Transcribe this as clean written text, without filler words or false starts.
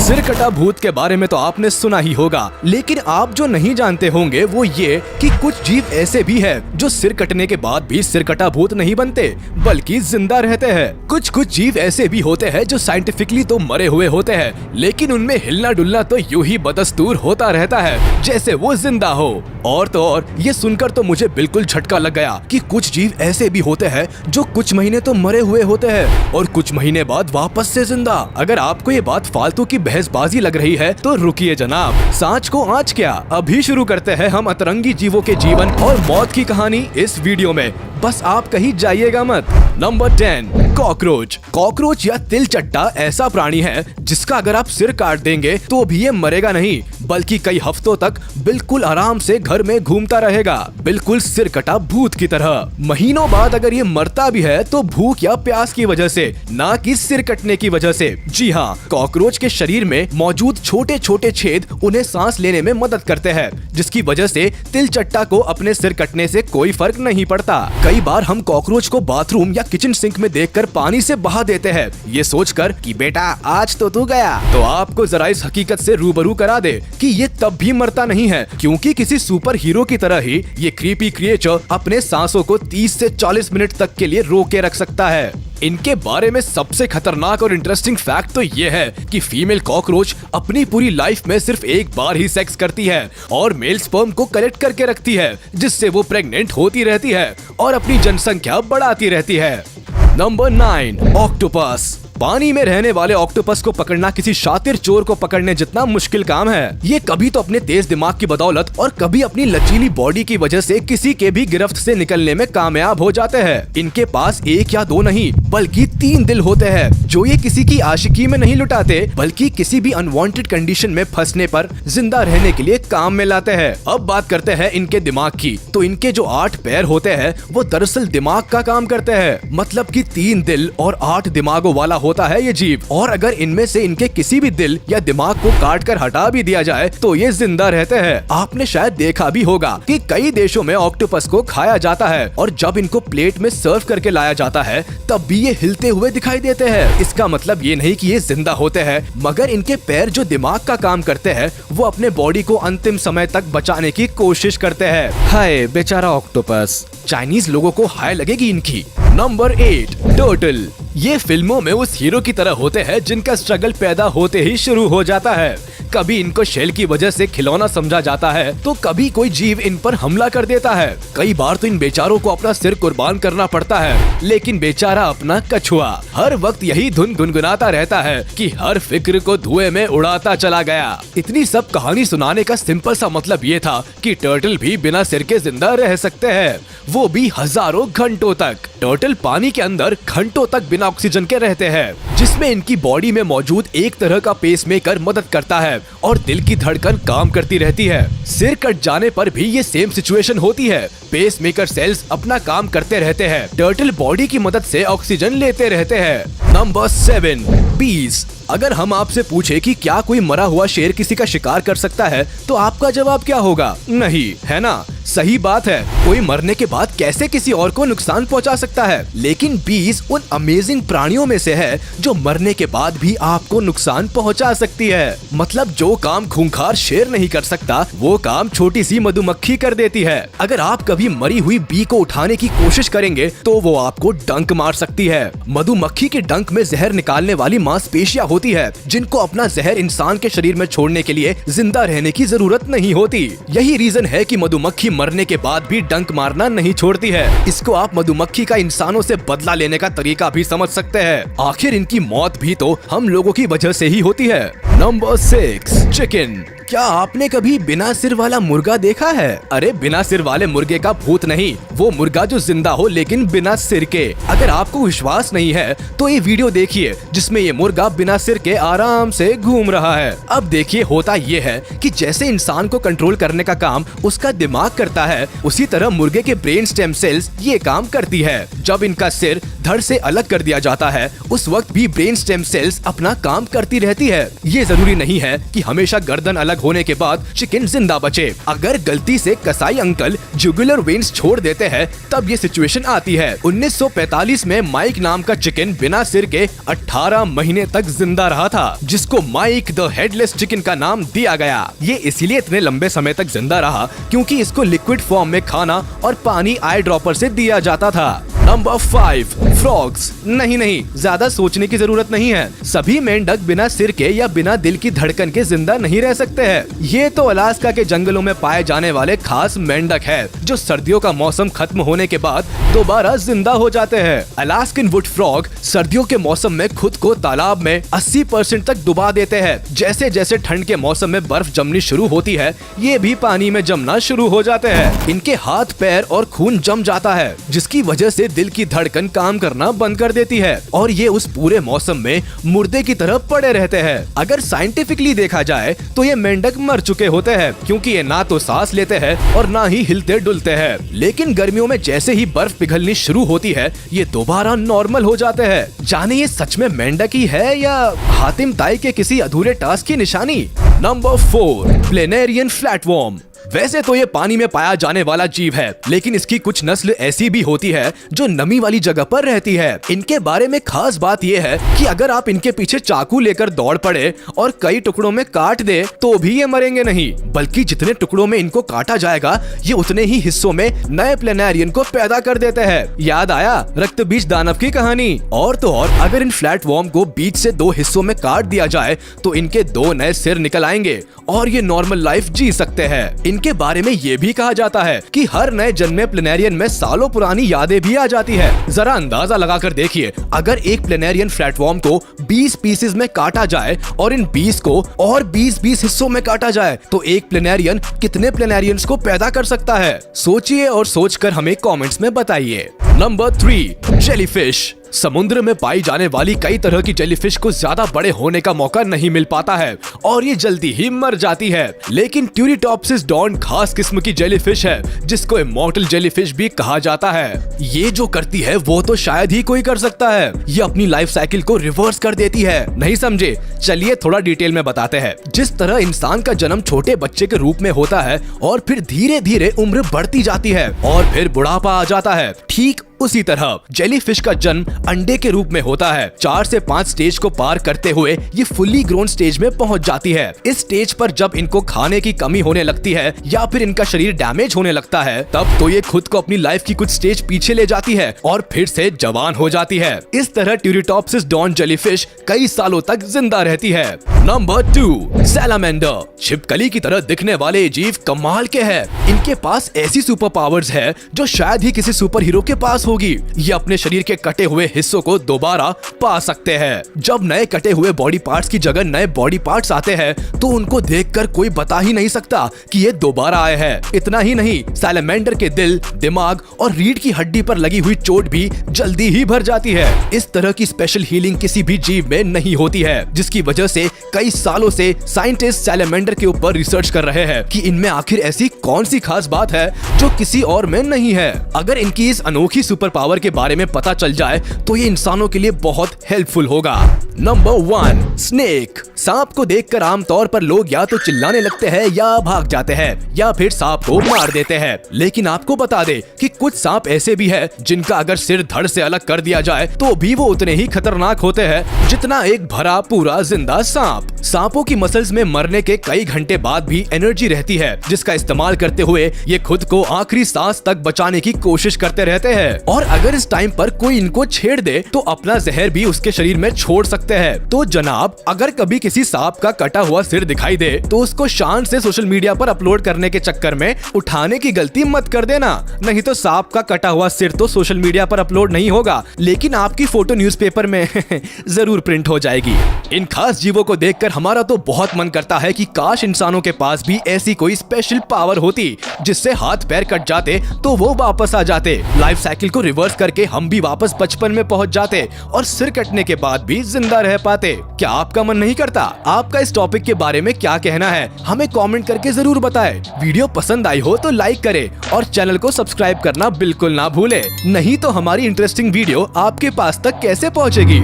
सिरकटा भूत के बारे में तो आपने सुना ही होगा, लेकिन आप जो नहीं जानते होंगे वो ये कि कुछ जीव ऐसे भी है जो सिर कटने के बाद भी सिरकटा भूत नहीं बनते बल्कि जिंदा रहते हैं। कुछ जीव ऐसे भी होते हैं जो साइंटिफिकली तो मरे हुए होते हैं, लेकिन उनमें हिलना डुलना तो यूं ही बदस्तूर होता रहता है जैसे वो जिंदा हो। और तो और ये सुनकर तो मुझे बिल्कुल झटका लग गया कि कुछ जीव ऐसे भी होते हैं जो कुछ महीने तो मरे हुए होते हैं और कुछ महीने बाद वापस से जिंदा। अगर आपको ये बात फालतू की बहसबाजी लग रही है तो रुकिए जनाब, सांच को आँच क्या, अभी शुरू करते हैं हम अतरंगी जीवों के जीवन और मौत की कहानी इस वीडियो में। बस आप कहीं जाइएगा मत। Number 10, cockroach. कॉकरोच या तिलचट्टा ऐसा प्राणी है जिसका अगर आप सिर काट देंगे तो भी ये मरेगा नहीं, बल्कि कई हफ्तों तक बिल्कुल आराम से घर में घूमता रहेगा, बिल्कुल सिर कटा भूत की तरह। महीनों बाद अगर ये मरता भी है तो भूख या प्यास की वजह से, ना कि सिर कटने की वजह से। जी हाँ, कॉकरोच के शरीर में मौजूद छोटे छोटे छेद उन्हें सांस लेने में मदद करते हैं, जिसकी वजह से तिलचट्टा को अपने सिर कटने से कोई फर्क नहीं पड़ता। कई बार हम कॉकरोच को बाथरूम या किचन सिंक में देखकर पानी से बहा देते हैं, ये सोचकर कि बेटा आज तो तू गया। तो आपको जरा इस हकीकत से रूबरू करा दे कि ये तब भी मरता नहीं है, क्योंकि किसी सुपर हीरो की तरह ही ये क्रीपी क्रिएचर अपने सांसों को 30 से 40 मिनट तक के लिए रोके रख सकता है। इनके बारे में सबसे खतरनाक और इंटरेस्टिंग फैक्ट तो ये है कि फीमेल कॉकरोच अपनी पूरी लाइफ में सिर्फ एक बार ही सेक्स करती है और मेल स्पर्म को कलेक्ट करके रखती है, जिससे वो प्रेग्नेंट होती रहती है और अपनी जनसंख्या बढ़ाती रहती है। Number 9, octopus. पानी में रहने वाले ऑक्टोपस को पकड़ना किसी शातिर चोर को पकड़ने जितना मुश्किल काम है। ये कभी तो अपने तेज दिमाग की बदौलत और कभी अपनी लचीली बॉडी की वजह से किसी के भी गिरफ्त से निकलने में कामयाब हो जाते हैं। इनके पास एक या दो नहीं बल्कि 3 दिल होते हैं, जो ये किसी की आशिकी में नहीं लुटाते बल्कि किसी भी अनवांटेड कंडीशन में फंसने पर जिंदा रहने के लिए काम में लाते हैं। अब बात करते हैं इनके दिमाग की, तो इनके जो 8 पैर होते हैं वो दरअसल दिमाग का काम करते हैं, मतलब कि 3 दिल और 8 दिमागों वाला होता है ये जीव। और अगर इनमें से इनके किसी भी दिल या दिमाग को काट कर हटा भी दिया जाए तो ये जिंदा रहते हैं। आपने शायद देखा भी होगा कि कई देशों में ऑक्टोपस को खाया जाता है और जब इनको प्लेट में सर्व करके लाया जाता है तब भी ये हिलते हुए दिखाई देते हैं। इसका मतलब ये नहीं कि ये जिंदा होते हैं, मगर इनके पैर जो दिमाग का काम करते हैं वो अपने बॉडी को अंतिम समय तक बचाने की कोशिश करते हैं। हाय बेचारा ऑक्टोपस, चाइनीज लोगों को हाय लगेगी इनकी। Number 8, turtle. ये फिल्मों में उस हीरो की तरह होते हैं जिनका स्ट्रगल पैदा होते ही शुरू हो जाता है। कभी इनको शेल की वजह से खिलौना समझा जाता है तो कभी कोई जीव इन पर हमला कर देता है। कई बार तो इन बेचारों को अपना सिर कुर्बान करना पड़ता है, लेकिन बेचारा अपना कछुआ हर वक्त यही धुन गुनगुनाता रहता है कि हर फिक्र को धुएं में उड़ाता चला गया। इतनी सब कहानी सुनाने का सिंपल सा मतलब ये था कि टर्टल भी बिना सिर के जिंदा रह सकते हैं, वो भी हजारों घंटों तक। टर्टल पानी के अंदर घंटों तक बिना ऑक्सीजन के रहते हैं, जिसमें इनकी बॉडी में मौजूद एक तरह का पेसमेकर मदद करता है और दिल की धड़कन काम करती रहती है। सिर कट जाने पर भी ये सेम सिचुएशन होती है, पेसमेकर सेल्स अपना काम करते रहते हैं। टर्टल बॉडी की मदद से ऑक्सीजन लेते रहते हैं। नंबर 7, बीस। अगर हम आपसे पूछे कि क्या कोई मरा हुआ शेर किसी का शिकार कर सकता है तो आपका जवाब क्या होगा? नहीं, है ना? सही बात है, कोई मरने के बाद कैसे किसी और को नुकसान पहुंचा सकता है, लेकिन बीस उन अमेजिंग प्राणियों में से है जो मरने के बाद भी आपको नुकसान पहुंचा सकती है। मतलब जो काम खूंखार शेर नहीं कर सकता वो काम छोटी सी मधुमक्खी कर देती है। अगर आप कभी मरी हुई बी को उठाने की कोशिश करेंगे तो वो आपको डंक मार सकती है। मधुमक्खी के डंक में जहर निकालने वाली मांसपेशियां होती है, जिनको अपना जहर इंसान के शरीर में छोड़ने के लिए जिंदा रहने की जरूरत नहीं होती। यही रीजन है कि मधुमक्खी मरने के बाद भी डंक मारना नहीं छोड़ती है। इसको आप मधुमक्खी का इंसानों से बदला लेने का तरीका भी समझ सकते हैं। आखिर इनकी मौत भी तो हम लोगों की वजह से ही होती है। Number 6, chicken. क्या आपने कभी बिना सिर वाला मुर्गा देखा है? अरे बिना सिर वाले मुर्गे का भूत नहीं, वो मुर्गा जो जिंदा हो लेकिन बिना सिर के। अगर आपको विश्वास नहीं है तो ये वीडियो देखिए जिसमें ये मुर्गा बिना सिर के आराम से घूम रहा है। अब देखिए, होता ये है कि जैसे इंसान को कंट्रोल करने का काम उसका दिमाग करता है, उसी तरह मुर्गे के ब्रेन स्टेम सेल्स ये काम करती है। जब इनका सिर धड़ से अलग कर दिया जाता है उस वक्त भी ब्रेन स्टेम सेल्स अपना काम करती रहती है। ये जरूरी नहीं है कि हमेशा गर्दन अलग अलग होने के बाद चिकन जिंदा बचे। अगर गलती से कसाई अंकल जुगुलर वेन्स छोड़ देते हैं तब ये सिचुएशन आती है। 1945 में माइक नाम का चिकन बिना सिर के 18 महीने तक जिंदा रहा था, जिसको माइक द हेडलेस चिकन का नाम दिया गया। ये इसीलिए इतने लंबे समय तक जिंदा रहा क्योंकि इसको लिक्विड फॉर्म में खाना और पानी आई ड्रॉपर से दिया जाता था। Number 5, frogs. नहीं, ज्यादा सोचने की जरूरत नहीं है। सभी मेंढक बिना सिर के या बिना दिल की धड़कन के जिंदा नहीं रह सकते हैं। ये तो अलास्का के जंगलों में पाए जाने वाले खास मेंढक है जो सर्दियों का मौसम खत्म होने के बाद दोबारा जिंदा हो जाते हैं। अलास्कन वुड फ्रॉग सर्दियों के मौसम में खुद को तालाब में 80% तक डुबा देते हैं। जैसे जैसे ठंड के मौसम में बर्फ जमनी शुरू होती है, ये भी पानी में जमना शुरू हो जाते हैं। इनके हाथ, पैर और खून जम जाता है, जिसकी वजह से दिल की धड़कन काम करना बंद कर देती है और ये उस पूरे मौसम में मुर्दे की तरह पड़े रहते हैं। अगर साइंटिफिकली देखा जाए तो ये मेंढक मर चुके होते हैं क्योंकि ये ना तो सांस लेते हैं और ना ही हिलते डुलते हैं। लेकिन गर्मियों में जैसे ही बर्फ पिघलनी शुरू होती है, ये दोबारा नॉर्मल हो जाते हैं। जाने ये सच में मेंढक ही है या हातिम ताई के किसी अधूरे टास्क की निशानी। Number 4, planarian flatworm. वैसे तो ये पानी में पाया जाने वाला जीव है, लेकिन इसकी कुछ नस्ल ऐसी भी होती है जो नमी वाली जगह पर रहती है। इनके बारे में खास बात ये है कि अगर आप इनके पीछे चाकू लेकर दौड़ पड़े और कई टुकड़ों में काट दे तो भी ये मरेंगे नहीं, बल्कि जितने टुकड़ों में इनको काटा जाएगा ये उतने ही हिस्सों में नए प्लेनेरियन को पैदा कर देते हैं। याद आया रक्त बीज दानव की कहानी। और तो और अगर इन फ्लैटवर्म को बीच से 2 हिस्सों में काट दिया जाए तो इनके 2 नए सिर निकल आएंगे और ये नॉर्मल लाइफ जी सकते हैं। इनके बारे में ये भी कहा जाता है कि हर नए जन्मे प्लेनेरियन में सालों पुरानी यादें भी आ जाती है। जरा अंदाजा लगाकर देखिए, अगर एक प्लेनेरियन फ्लैटवर्म को 20 पीसेस में काटा जाए और इन 20 को और 20 हिस्सों में काटा जाए तो एक प्लेनेरियन कितने प्लेनेरियंस को पैदा कर सकता है? सोचिए और सोचकर हमें कमेंट्स में बताइए। Number 3, jellyfish. समुद्र में पाई जाने वाली कई तरह की जेलीफिश को ज्यादा बड़े होने का मौका नहीं मिल पाता है और ये जल्दी ही मर जाती है। लेकिन ट्यूरिटॉप्सिस डॉन खास किस्म की जेलीफिश है जिसको इमॉर्टल जेलीफिश भी कहा जाता है। ये जो करती है वो तो शायद ही कोई कर सकता है। ये अपनी लाइफ साइकिल को रिवर्स कर देती है। नहीं समझे? चलिए थोड़ा डिटेल में बताते हैं। जिस तरह इंसान का जन्म छोटे बच्चे के रूप में होता है और फिर धीरे धीरे उम्र बढ़ती जाती है और फिर बुढ़ापा आ जाता है, ठीक उसी तरह जेलीफिश का जन्म अंडे के रूप में होता है। 4 से 5 स्टेज को पार करते हुए ये फुल्ली ग्रोन स्टेज में पहुंच जाती है। इस स्टेज पर जब इनको खाने की कमी होने लगती है या फिर इनका शरीर डैमेज होने लगता है, तब तो ये खुद को अपनी लाइफ की कुछ स्टेज पीछे ले जाती है और फिर से जवान हो जाती है। इस तरह ट्यूरिटॉप्सिस डॉन जेलीफिश कई सालों तक जिंदा रहती है। Number 2, salamander. छिपकली की तरह दिखने वाले जीव कमाल के हैं। इनके पास ऐसी सुपर पावर्स है जो शायद ही किसी सुपर हीरो के पास होगी। ये अपने शरीर के कटे हुए हिस्सों को दोबारा पा सकते हैं। जब नए कटे हुए बॉडी पार्ट्स की जगह नए बॉडी पार्ट्स आते हैं तो उनको देखकर कोई बता ही नहीं सकता कि ये दोबारा आए हैं। इतना ही नहीं, सैलामेंडर के दिल, दिमाग और रीढ़ की हड्डी पर लगी हुई चोट भी जल्दी ही भर जाती है। इस तरह की स्पेशल हीलिंग किसी भी जीव में नहीं होती है, जिसकी वजह से कई सालों से साइंटिस्ट सैलामेंडर के ऊपर रिसर्च कर रहे हैं कि इनमें आखिर ऐसी कौन सी खास बात है जो किसी और में नहीं है। अगर इनकी इस अनोखी सुपर पावर के बारे में पता चल जाए तो ये इंसानों के लिए बहुत हेल्पफुल होगा। Number 1, snake. सांप को देखकर आमतौर पर लोग या तो चिल्लाने लगते हैं या भाग जाते हैं या फिर सांप को मार देते हैं। लेकिन आपको बता दे कि कुछ सांप ऐसे भी है जिनका अगर सिर धड़ से अलग कर दिया जाए तो भी वो उतने ही खतरनाक होते हैं जितना एक भरा पूरा जिंदा सांप। सांपों की मसल्स में मरने के कई घंटे बाद भी एनर्जी रहती है, जिसका इस्तेमाल करते हुए ये खुद को आखिरी सांस तक बचाने की कोशिश करते रहते हैं। और अगर इस टाइम पर कोई इनको छेड़ दे तो अपना जहर भी उसके शरीर में छोड़ सकते हैं। तो जनाब, अगर कभी किसी सांप का कटा हुआ सिर दिखाई दे तो उसको शान से सोशल मीडिया पर अपलोड करने के चक्कर में उठाने की गलती मत कर देना, नहीं तो सांप का कटा हुआ सिर तो सोशल मीडिया पर अपलोड नहीं होगा, लेकिन आपकी फोटो न्यूज़पेपर में जरूर प्रिंट हो जाएगी। इन खास जीवों को देखकर हमारा तो बहुत मन करता है कि काश इंसानों के पास भी ऐसी कोई स्पेशल पावर होती जिससे हाथ पैर कट जाते तो वो वापस आ जाते। लाइफ साइकिल को रिवर्स करके हम भी वापस बचपन में पहुंच जाते और सिर कटने के बाद भी जिंदा रह पाते। क्या आपका मन नहीं करता? आपका इस टॉपिक के बारे में क्या कहना है हमें कमेंट करके जरूर बताएं। वीडियो पसंद आई हो तो लाइक करें और चैनल को सब्सक्राइब करना बिल्कुल ना भूलें, नहीं तो हमारी इंटरेस्टिंग वीडियो आपके पास तक कैसे पहुंचेगी।